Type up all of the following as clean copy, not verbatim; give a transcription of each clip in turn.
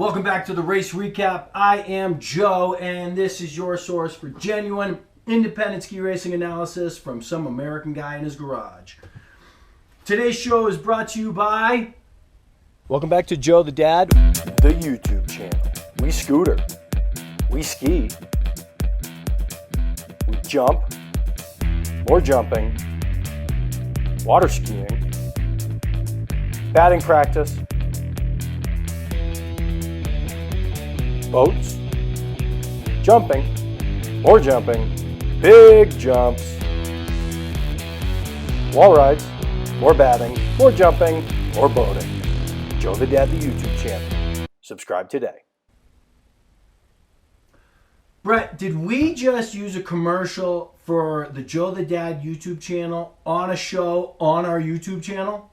Welcome back to the race recap. I am Joe, and this is your source for genuine, independent ski racing analysis from some American guy in his garage. Today's show is brought to you by... Welcome back to Joe the Dad, the YouTube channel. We scooter, we ski, we jump, more jumping, water skiing, batting practice, boats, jumping, more jumping, big jumps, wall rides, more batting, more jumping, more boating. Joe the Dad, the YouTube channel. Subscribe today. Brett, did we just use a commercial for the Joe the Dad YouTube channel on a show on our YouTube channel?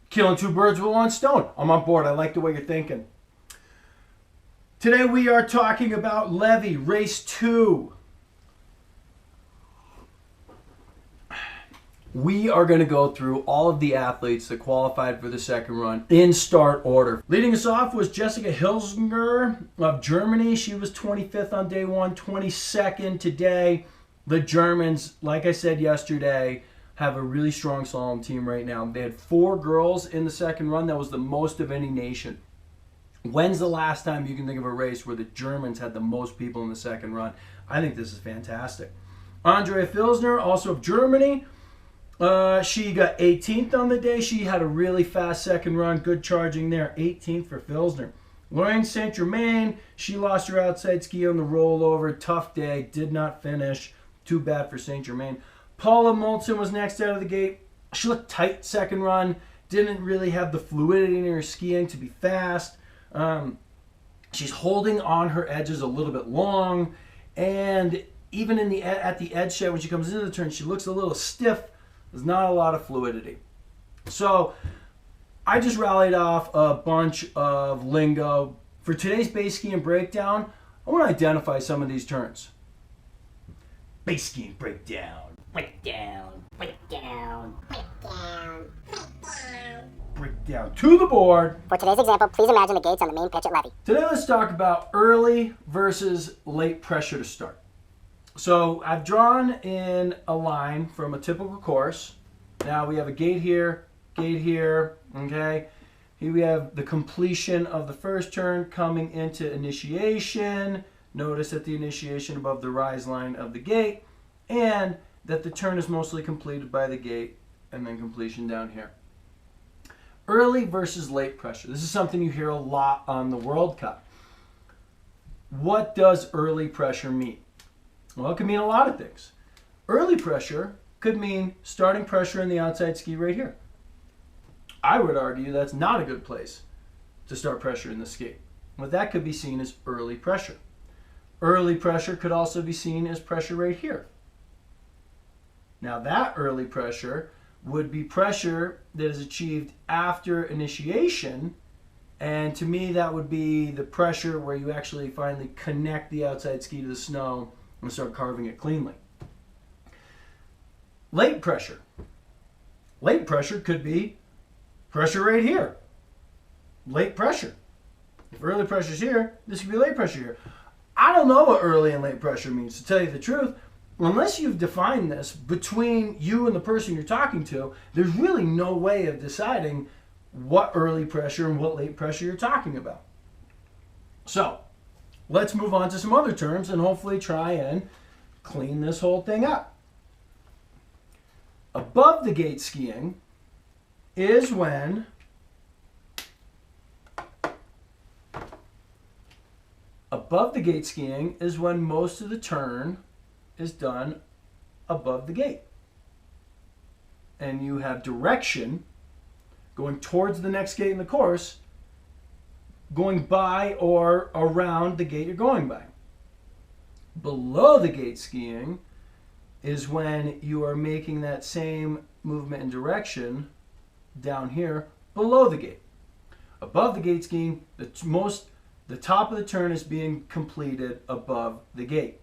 Killing two birds with one stone. I'm on board. I like the way you're thinking. Today we are talking about Levi, race 2. We are going to go through all of the athletes that qualified for the second run in start order. Leading us off was Jessica Hilsner of Germany. She was 25th on day 1, 22nd today. The Germans, like I said yesterday, have a really strong slalom team right now. They had 4 girls in the second run. That was the most of any nation. When's the last time you can think of a race where the Germans had the most people in the second run? I think this is fantastic. Andrea Filzner, also of Germany. She got 18th on the day. She had a really fast second run. Good charging there. 18th for Filzner. Lorraine St. Germain, she lost her outside ski on the rollover. Tough day. Did not finish. Too bad for St. Germain. Paula Moltzen was next out of the gate. She looked tight second run. Didn't really have the fluidity in her skiing to be fast. She's holding on her edges a little bit long, and even at the edge shed when she comes into the turn, she looks a little stiff. There's not a lot of fluidity. So I just rallied off a bunch of lingo. For today's base skiing breakdown, I want to identify some of these turns. Base skiing breakdown. Breakdown. Breakdown. Breakdown. Breakdown. Breakdown to the board. For today's example, please imagine the gates on the main pitch at Levi. Today let's talk about early versus late pressure to start. So I've drawn in a line from a typical course. Now we have a gate here, okay? Here we have the completion of the first turn coming into initiation. Notice at the initiation above the rise line of the gate, and that the turn is mostly completed by the gate and then completion down here. Early versus late pressure. This is something you hear a lot on the World Cup. What does early pressure mean? Well, it can mean a lot of things. Early pressure could mean starting pressure in the outside ski right here. I would argue that's not a good place to start pressure in the ski. What that could be seen as early pressure. Early pressure could also be seen as pressure right here. Now that early pressure would be pressure that is achieved after initiation, and to me that would be the pressure where you actually finally connect the outside ski to the snow and start carving it cleanly. Late pressure. Late pressure could be pressure right here. Late pressure. If early pressure is here, this could be late pressure here. I don't know what early and late pressure means, to tell you the truth. Unless you've defined this between you and the person you're talking to, there's really no way of deciding what early pressure and what late pressure you're talking about. So, let's move on to some other terms and hopefully try and clean this whole thing up. Above the gate skiing is when most of the turn is done above the gate. And you have direction going towards the next gate in the course, going by or around the gate you're going by. Below the gate skiing is when you are making that same movement and direction down here below the gate. Above the gate skiing, the top of the turn is being completed above the gate.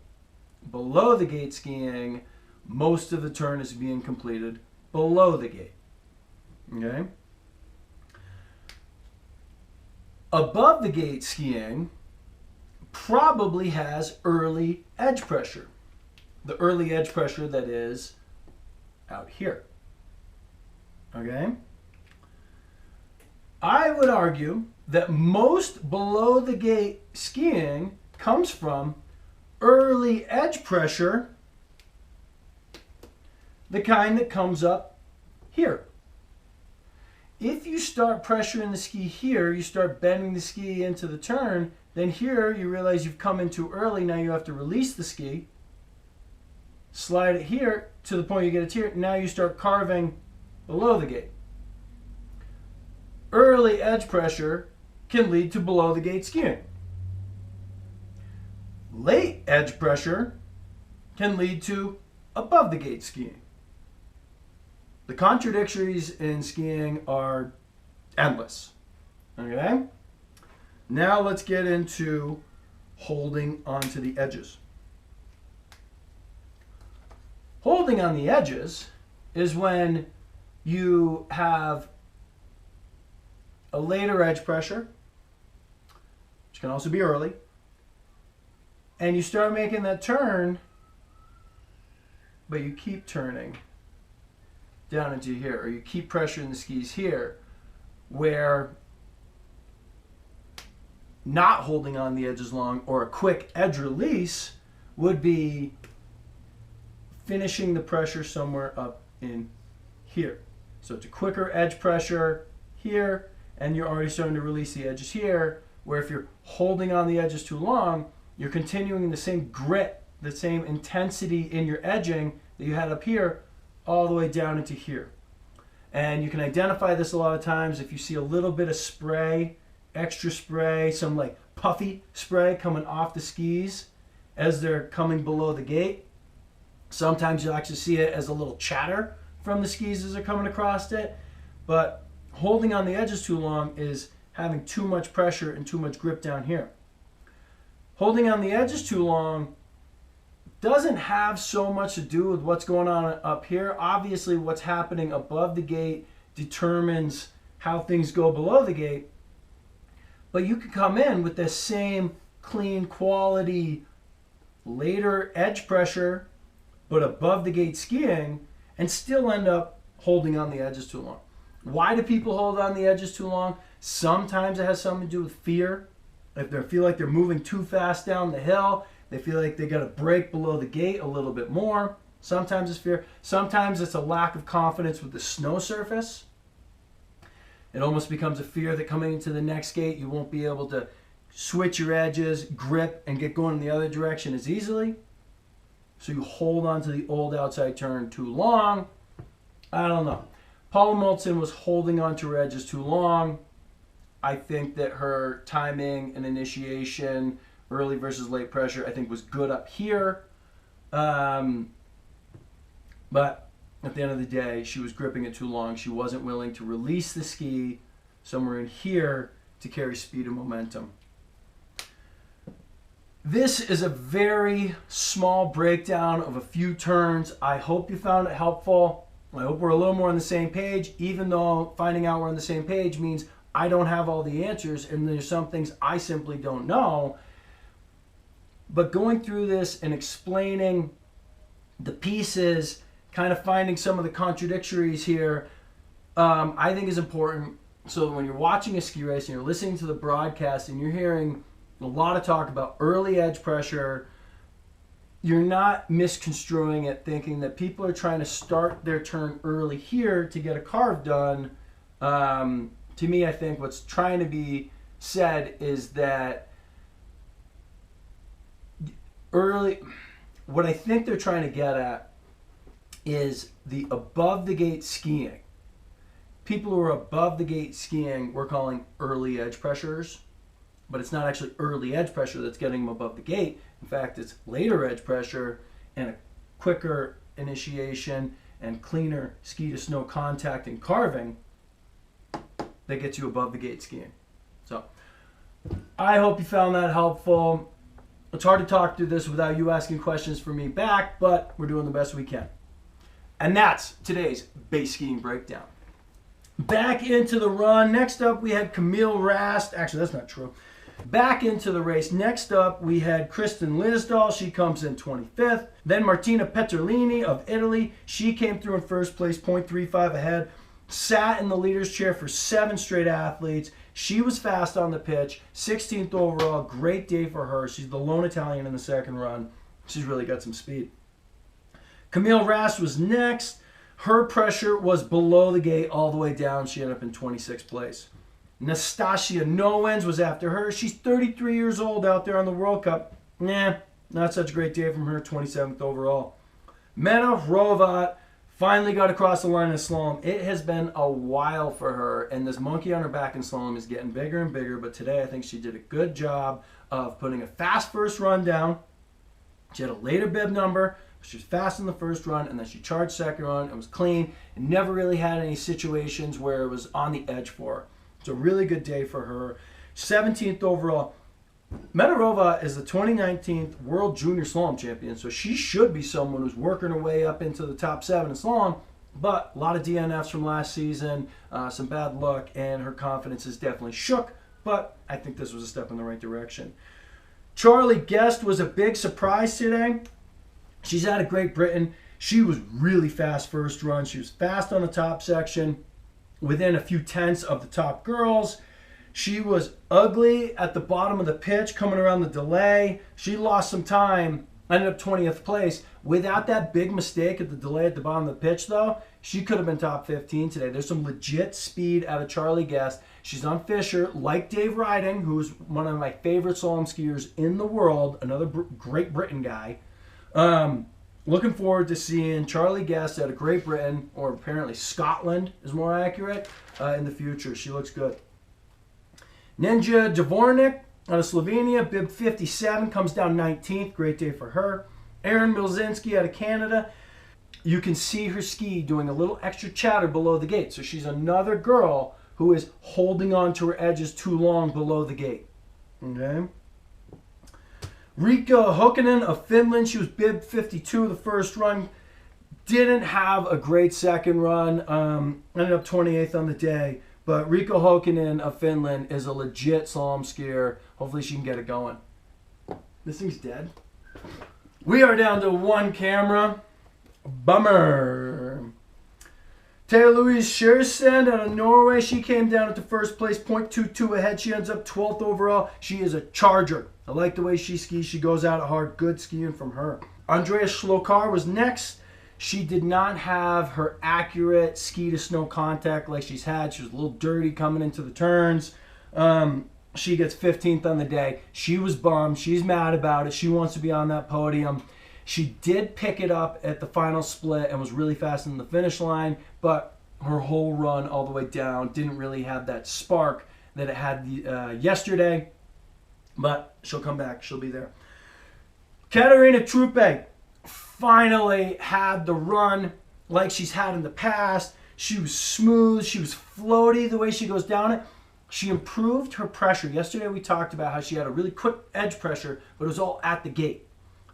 Below the gate skiing, most of the turn is being completed below the gate. Okay? Above the gate skiing probably has early edge pressure. The early edge pressure that is out here. Okay? I would argue that most below the gate skiing comes from early edge pressure, the kind that comes up here. If you start pressuring the ski here, you start bending the ski into the turn, then here you realize you've come in too early, now you have to release the ski, slide it here to the point you get it here, now you start carving below the gate. Early edge pressure can lead to below the gate skiing. Late edge pressure can lead to above the gate skiing. The contradictories in skiing are endless. Okay? Now let's get into holding onto the edges. Holding on the edges is when you have a later edge pressure, which can also be early, and you start making that turn, but you keep turning down into here, or you keep pressuring the skis here, where not holding on the edges long or a quick edge release would be finishing the pressure somewhere up in here. So it's a quicker edge pressure here, and you're already starting to release the edges here, where if you're holding on the edges too long, you're continuing the same grit, the same intensity in your edging that you had up here, all the way down into here. And you can identify this a lot of times if you see a little bit of spray, extra spray, some like puffy spray coming off the skis as they're coming below the gate. Sometimes you'll actually see it as a little chatter from the skis as they're coming across it. But holding on the edges too long is having too much pressure and too much grip down here. Holding on the edges too long doesn't have so much to do with what's going on up here. Obviously, what's happening above the gate determines how things go below the gate. But you could come in with the same clean quality later edge pressure, but above the gate skiing, and still end up holding on the edges too long. Why do people hold on the edges too long? Sometimes it has something to do with fear. If they feel like they're moving too fast down the hill, they feel like they got to break below the gate a little bit more. Sometimes it's fear. Sometimes it's a lack of confidence with the snow surface. It almost becomes a fear that coming into the next gate, you won't be able to switch your edges, grip, and get going in the other direction as easily. So you hold on to the old outside turn too long. I don't know. Paula Moulton was holding on to her edges too long. I think that her timing and initiation, early versus late pressure, I think was good up here. But at the end of the day, she was gripping it too long. She wasn't willing to release the ski somewhere in here to carry speed and momentum. This is a very small breakdown of a few turns. I hope you found it helpful. I hope we're a little more on the same page, even though finding out we're on the same page means I don't have all the answers and there's some things I simply don't know. But going through this and explaining the pieces, kind of finding some of the contradictories here, I think is important. So when you're watching a ski race and you're listening to the broadcast and you're hearing a lot of talk about early edge pressure, you're not misconstruing it, thinking that people are trying to start their turn early here to get a carve done. To me, I think what's trying to be said is that what I think they're trying to get at is the above the gate skiing. People who are above the gate skiing, we're calling early edge pressures, but it's not actually early edge pressure that's getting them above the gate. In fact, it's later edge pressure and a quicker initiation and cleaner ski to snow contact and carving that gets you above the gate skiing. So I hope you found that helpful. It's hard to talk through this without you asking questions for me back, but we're doing the best we can. And that's today's base skiing breakdown. Back into the run. Next up, we had Camille Rast. Actually, that's not true. Back into the race. Next up, we had Kristen Lisdahl. She comes in 25th. Then Martina Petrolini of Italy. She came through in first place, 0.35 ahead. Sat in the leader's chair for 7 straight athletes. She was fast on the pitch. 16th overall. Great day for her. She's the lone Italian in the second run. She's really got some speed. Camille Rast was next. Her pressure was below the gate all the way down. She ended up in 26th place. Nastasia Nowens was after her. She's 33 years old out there on the World Cup. Nah, not such a great day from her, 27th overall. Meta Hrovat finally got across the line in slalom. It has been a while for her, and this monkey on her back in slalom is getting bigger and bigger, but today I think she did a good job of putting a fast first run down. She had a later bib number. She was fast in the first run, and then she charged second run and was clean and never really had any situations where it was on the edge for her. It's a really good day for her. 17th overall. Metarova is the 2019 World Junior Slalom Champion, so she should be someone who's working her way up into the top 7 in slalom, but a lot of DNFs from last season, some bad luck, and her confidence is definitely shook, but I think this was a step in the right direction. Charlie Guest was a big surprise today. She's out of Great Britain. She was really fast first run. She was fast on the top section, within a few tenths of the top girls. She was ugly at the bottom of the pitch, coming around the delay. She lost some time, ended up 20th place. Without that big mistake at the delay at the bottom of the pitch, though, she could have been top 15 today. There's some legit speed out of Charlie Guest. She's on Fisher, like Dave Riding, who's one of my favorite slalom skiers in the world, another Great Britain guy. Looking forward to seeing Charlie Guest out of Great Britain, or apparently Scotland is more accurate, in the future. She looks good. Ninja Dvornik out of Slovenia, bib 57, comes down 19th. Great day for her. Erin Milzinski out of Canada. You can see her ski doing a little extra chatter below the gate. So she's another girl who is holding on to her edges too long below the gate. Okay. Rika Hokkanen of Finland, she was bib 52 the first run. Didn't have a great second run. Ended up 28th on the day. But Rika Hokkanen of Finland is a legit slalom skier. Hopefully she can get it going. This thing's dead. We are down to one camera. Bummer. Thea Louise Kjærstad out of Norway. She came down at the first place, 0.22 ahead. She ends up 12th overall. She is a charger. I like the way she skis. She goes out hard. Good skiing from her. Andrea Schlokar was next. She did not have her accurate ski to snow contact like she's had. She was a little dirty coming into the turns. She gets 15th on the day. She was bummed. She's mad about it. She wants to be on that podium. She did pick it up at the final split and was really fast in the finish line, but her whole run all the way down didn't really have that spark that it had yesterday. But she'll come back. She'll be there. Katarina Trupe finally had the run like she's had in the past. She was smooth. She was floaty the way she goes down it. She improved her pressure. Yesterday we talked about how she had a really quick edge pressure, but it was all at the gate.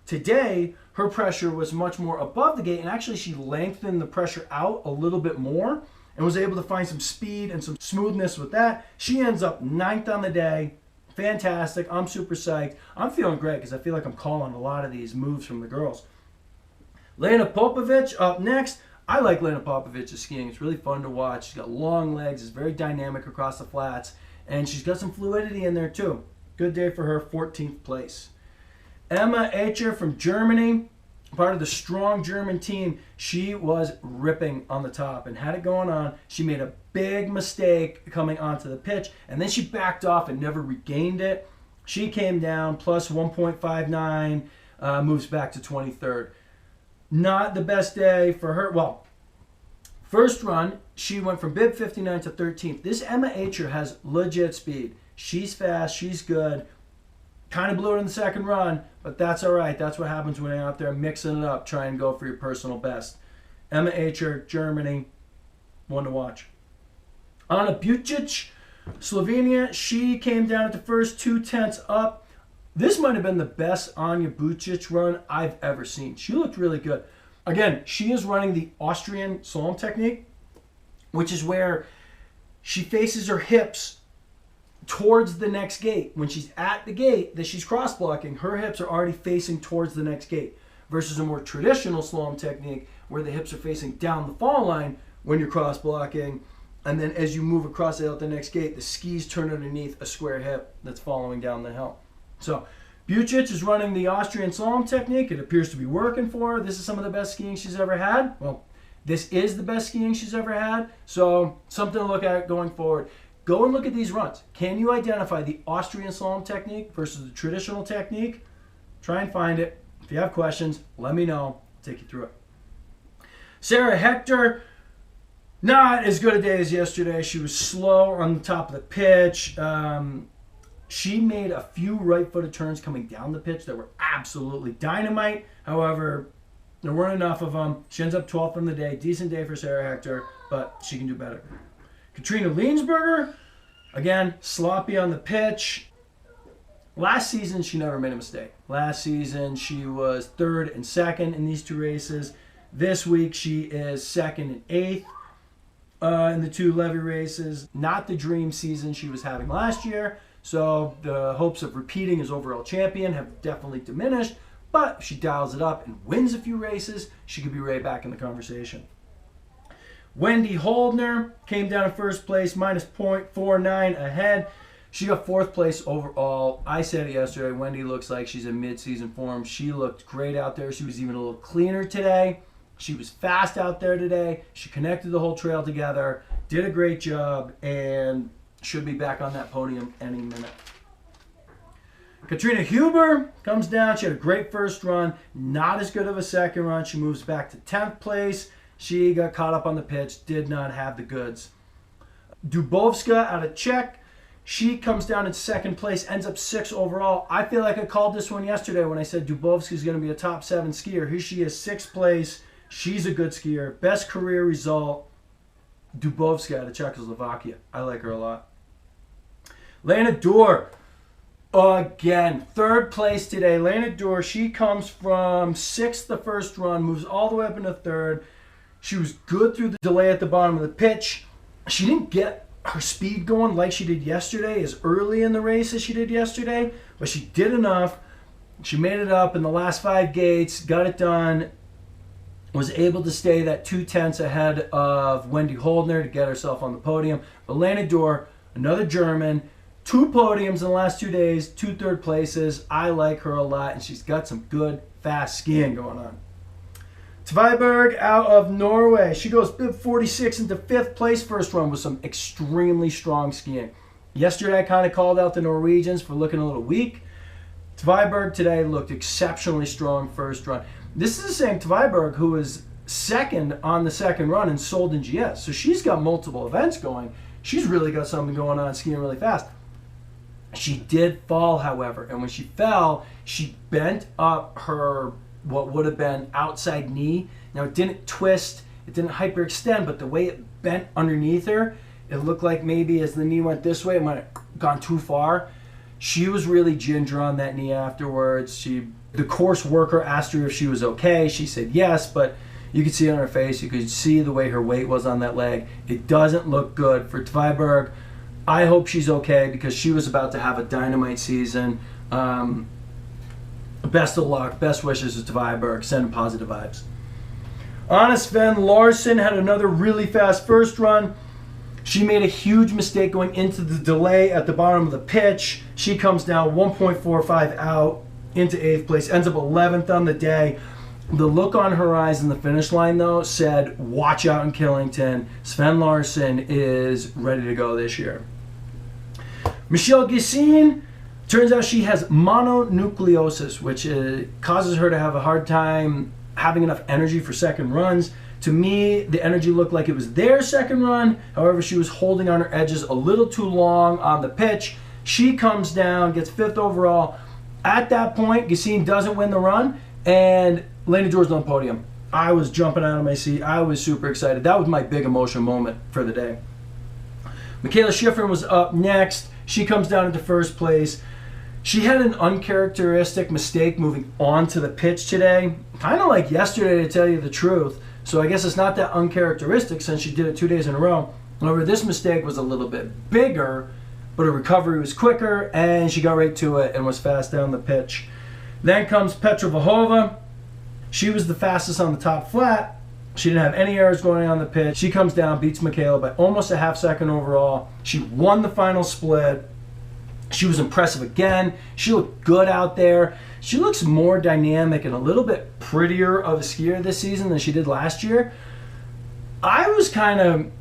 Today, her pressure was much more above the gate, and actually she lengthened the pressure out a little bit more and was able to find some speed and some smoothness with that. She ends up 9th on the day. Fantastic. I'm super psyched. I'm feeling great because I feel like I'm calling a lot of these moves from the girls. Lena Popovic up next. I like Lena Popovic's skiing. It's really fun to watch. She's got long legs. It's very dynamic across the flats. And she's got some fluidity in there too. Good day for her, 14th place. Emma Acher from Germany, part of the strong German team. She was ripping on the top and had it going on. She made a big mistake coming onto the pitch, and then she backed off and never regained it. She came down, plus 1.59, moves back to 23rd. Not the best day for her. Well, first run, she went from bib 59 to 13th. This Emma Acher has legit speed. She's fast. She's good. Kind of blew it in the second run, but that's all right. That's what happens when you're out there mixing it up, trying to go for your personal best. Emma Acher, Germany, one to watch. Ana Bucic, Slovenia. She came down at the first 2/10 up. This might have been the best Anya Bucic run I've ever seen. She looked really good. Again, she is running the Austrian slalom technique, which is where she faces her hips towards the next gate. When she's at the gate that she's cross blocking, her hips are already facing towards the next gate, versus a more traditional slalom technique where the hips are facing down the fall line when you're cross blocking, and then as you move across out the next gate, the skis turn underneath a square hip that's following down the hill. So Bucic is running the Austrian slalom technique. It appears to be working for her. This is some of the best skiing she's ever had. Well, this is the best skiing she's ever had, so something to look at going forward. Go and look at these runs. Can you identify the Austrian slalom technique versus the traditional technique? Try and find it. If you have questions, let me know. I'll take you through it. Sarah Hector, not as good a day as yesterday. She was slow on the top of the pitch. She made a few right-footed turns coming down the pitch that were absolutely dynamite. However, there weren't enough of them. She ends up 12th on the day. Decent day for Sarah Hector, but she can do better. Katrina Leensberger, again, sloppy on the pitch. Last season, she never made a mistake. Last season, she was 3rd and 2nd in these 2 races. This week, she is 2nd and 8th in the 2 Levy races. Not the dream season she was having last year, so the hopes of repeating as overall champion have definitely diminished, but if she dials it up and wins a few races, she could be right back in the conversation. Wendy Holdner came down in first place, minus 0.49 ahead. She got 4th place overall. I said it yesterday, Wendy looks like she's in mid-season form. She looked great out there. She was even a little cleaner today. She was fast out there today. She connected the whole trail together, did a great job, and should be back on that podium any minute. Katrina Huber comes down. She had a great first run, not as good of a second run. She moves back to 10th place. She got caught up on the pitch, did not have the goods. Dubovska out of Czech. She comes down in 2nd place, ends up 6th overall. I feel like I called this one yesterday when I said Dubovska is going to be a top 7 skier. Here she is, 6th place. She's a good skier. Best career result, Dubovska out of Czechoslovakia. I like her a lot. Lena Dürr, again, 3rd place today. Lena Dürr, she comes from 6th the first run, moves all the way up into 3rd. She was good through the delay at the bottom of the pitch. She didn't get her speed going like she did yesterday, as early in the race as she did yesterday, but she did enough. She made it up in the last 5 gates, got it done, was able to stay that 2/10 ahead of Wendy Holdner to get herself on the podium. But Lena Dürr, another German, 2 podiums in the last 2 days, 2 third places. I like her a lot, and she's got some good, fast skiing going on. Tveberg out of Norway. She goes 46 into 5th place first run with some extremely strong skiing. Yesterday, I kind of called out the Norwegians for looking a little weak. Tveberg today looked exceptionally strong first run. This is the same Tveberg who was 2nd on the 2nd run and sold in GS. So she's got multiple events going. She's really got something going on skiing really fast. She did fall, however, and when she fell, she bent up her what would have been outside knee. Now, it didn't twist, it didn't hyperextend, but the way it bent underneath her, it looked like maybe as the knee went this way, it might have gone too far. She was really ginger on that knee afterwards. The course worker asked her if she was okay. She said yes, but you could see on her face, you could see the way her weight was on that leg. It doesn't look good for Tveberg. I hope she's okay because she was about to have a dynamite season. Best of luck, best wishes to Tveberg. Send positive vibes. Anna Sven Larsen had another really fast first run. She made a huge mistake going into the delay at the bottom of the pitch. She comes down 1.45 out into 8th place, ends up 11th on the day. The look on her eyes in the finish line, though, said, watch out in Killington. Sven Larsen is ready to go this year. Michelle Gissine, turns out she has mononucleosis, which causes her to have a hard time having enough energy for second runs. To me, the energy looked like it was their second run. However, she was holding on her edges a little too long on the pitch. She comes down, gets 5th overall. At that point, Gissine doesn't win the run, and Lena Dürr's on the podium. I was jumping out of my seat. I was super excited. That was my big emotional moment for the day. Michaela Schifrin was up next. She comes down into first place. She had an uncharacteristic mistake moving onto the pitch today. Kind of like yesterday, to tell you the truth. So I guess it's not that uncharacteristic since she did it 2 days in a row. However, this mistake was a little bit bigger, but her recovery was quicker, and she got right to it and was fast down the pitch. Then comes Petra Vahova. She was the fastest on the top flat. She didn't have any errors going on the pitch. She comes down, beats Michaela by almost a half second overall. She won the final split. She was impressive again. She looked good out there. She looks more dynamic and a little bit prettier of a skier this season than she did last year. I was kind of,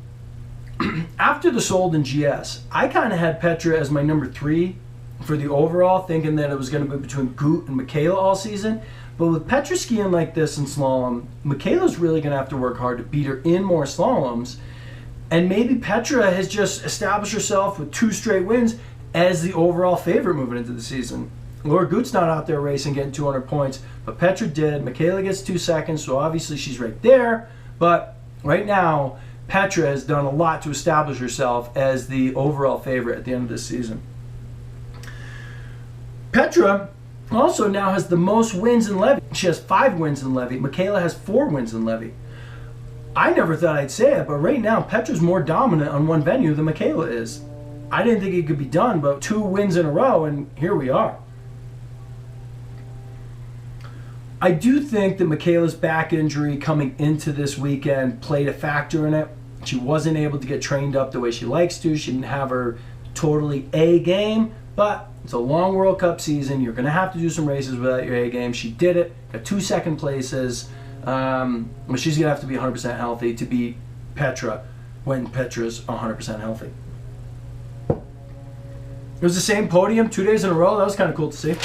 after the Solden GS, I kind of had Petra as my number 3 for the overall, thinking that it was going to be between Goot and Michaela all season. But with Petra skiing like this in slalom, Michaela's really going to have to work hard to beat her in more slaloms. And maybe Petra has just established herself with 2 straight wins as the overall favorite moving into the season. Laura Goot's not out there racing, getting 200 points, but Petra did. Michaela gets 2 seconds, so obviously she's right there. But right now, Petra has done a lot to establish herself as the overall favorite at the end of this season. Petra also now has the most wins in Levy. She has 5 wins in Levy. Michaela has 4 wins in Levy. I never thought I'd say it, but right now Petra's more dominant on one venue than Michaela is. I didn't think it could be done, but 2 wins in a row, and here we are. I do think that Michaela's back injury coming into this weekend played a factor in it. She wasn't able to get trained up the way she likes to. She didn't have her totally A game, but it's a long World Cup season. You're going to have to do some races without your A game. She did it, got 2 second places. But she's going to have to be 100% healthy to beat Petra when Petra's 100% healthy. It was the same podium 2 days in a row. That was kind of cool to see.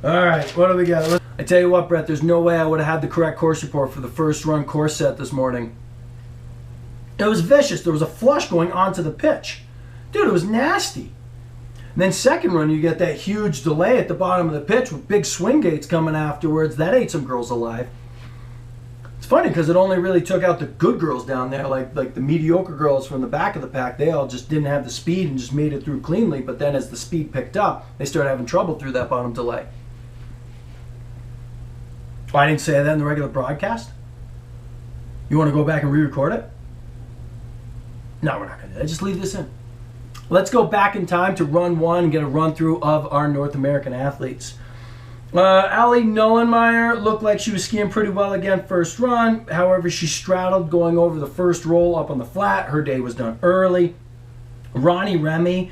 All right, what do we got? I tell you what, Brett, there's no way I would have had the correct course report for the first run course set this morning. It was vicious. There was a flush going onto the pitch. Dude, it was nasty. And then second run, you get that huge delay at the bottom of the pitch with big swing gates coming afterwards. That ate some girls alive. It's funny because it only really took out the good girls down there, like the mediocre girls from the back of the pack. They all just didn't have the speed and just made it through cleanly. But then as the speed picked up, they started having trouble through that bottom delay. Oh, I didn't say that in the regular broadcast? You want to go back and re-record it? No, we're not going to do that. Just leave this in. Let's go back in time to run 1 and get a run-through of our North American athletes. Ali Nullenmeyer looked like she was skiing pretty well again first run. However, she straddled going over the first roll up on the flat. Her day was done early. Ronnie Remy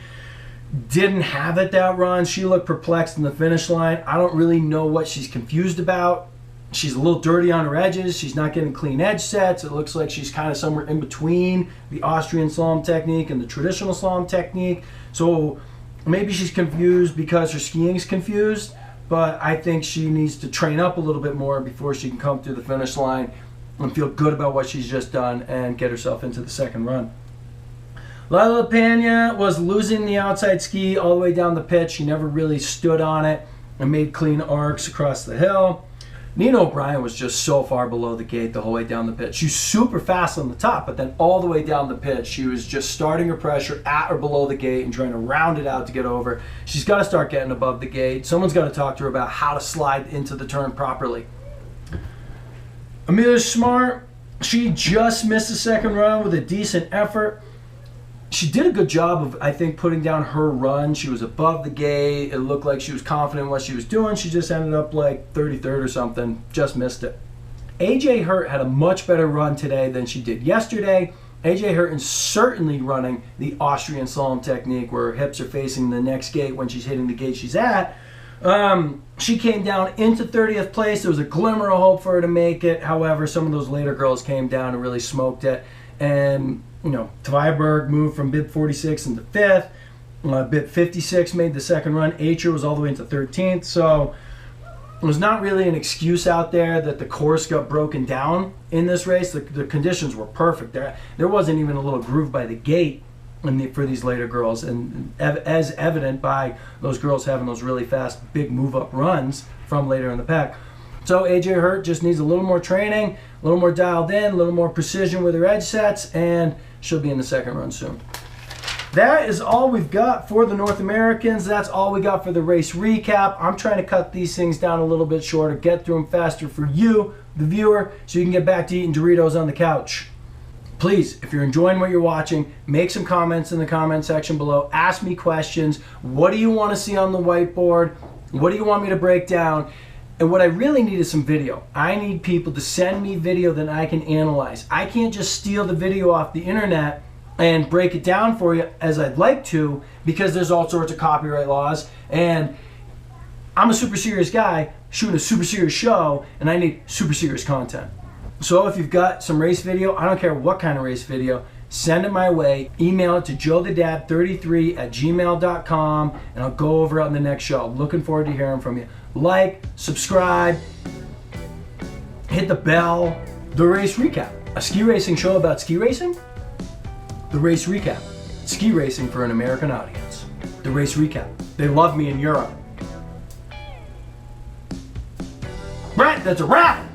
didn't have it that run. She looked perplexed in the finish line. I don't really know what she's confused about. She's a little dirty on her edges. She's not getting clean edge sets. It looks like she's kind of somewhere in between the Austrian slalom technique and the traditional slalom technique. So maybe she's confused because her skiing's confused, but I think she needs to train up a little bit more before she can come through the finish line and feel good about what she's just done and get herself into the second run. Lila Pena was losing the outside ski all the way down the pitch. She never really stood on it and made clean arcs across the hill. Nina O'Brien was just so far below the gate the whole way down the pitch. She was super fast on the top, but then all the way down the pitch, she was just starting her pressure at or below the gate and trying to round it out to get over. She's got to start getting above the gate. Someone's got to talk to her about how to slide into the turn properly. Amelia Smart, she just missed the second run with a decent effort. She did a good job of, I think, putting down her run. She was above the gate. It looked like she was confident in what she was doing. She just ended up like 33rd or something. Just missed it. AJ Hurt had a much better run today than she did yesterday. AJ Hurt is certainly running the Austrian slalom technique where her hips are facing the next gate when she's hitting the gate she's at. She came down into 30th place. There was a glimmer of hope for her to make it. However, some of those later girls came down and really smoked it. And Twyberg moved from bib 46 into 5th. Bib 56 made the second run. Acher was all the way into 13th. So it was not really an excuse out there that the course got broken down in this race. The conditions were perfect. There wasn't even a little groove by the gate for these later girls. And as evident by those girls having those really fast, big move-up runs from later in the pack. So AJ Hurt just needs a little more training, a little more dialed in, a little more precision with her edge sets, and she'll be in the second run soon. That is all we've got for the North Americans. That's all we got for the race recap. I'm trying to cut these things down a little bit shorter, get through them faster for you, the viewer, so you can get back to eating Doritos on the couch. Please, if you're enjoying what you're watching, make some comments in the comment section below. Ask me questions. What do you want to see on the whiteboard? What do you want me to break down? And what I really need is some video. I need people to send me video that I can analyze. I can't just steal the video off the internet and break it down for you as I'd like to, because there's all sorts of copyright laws, and I'm a super serious guy shooting a super serious show, and I need super serious content. So if you've got some race video, I don't care what kind of race video, send it my way. Email it to joethedad33@gmail.com, and I'll go over it on the next show. Looking forward to hearing from you. Like, subscribe, hit the bell. The Race Recap, a ski racing show about ski racing? The Race Recap, ski racing for an American audience. The Race Recap, they love me in Europe. Right, that's a wrap!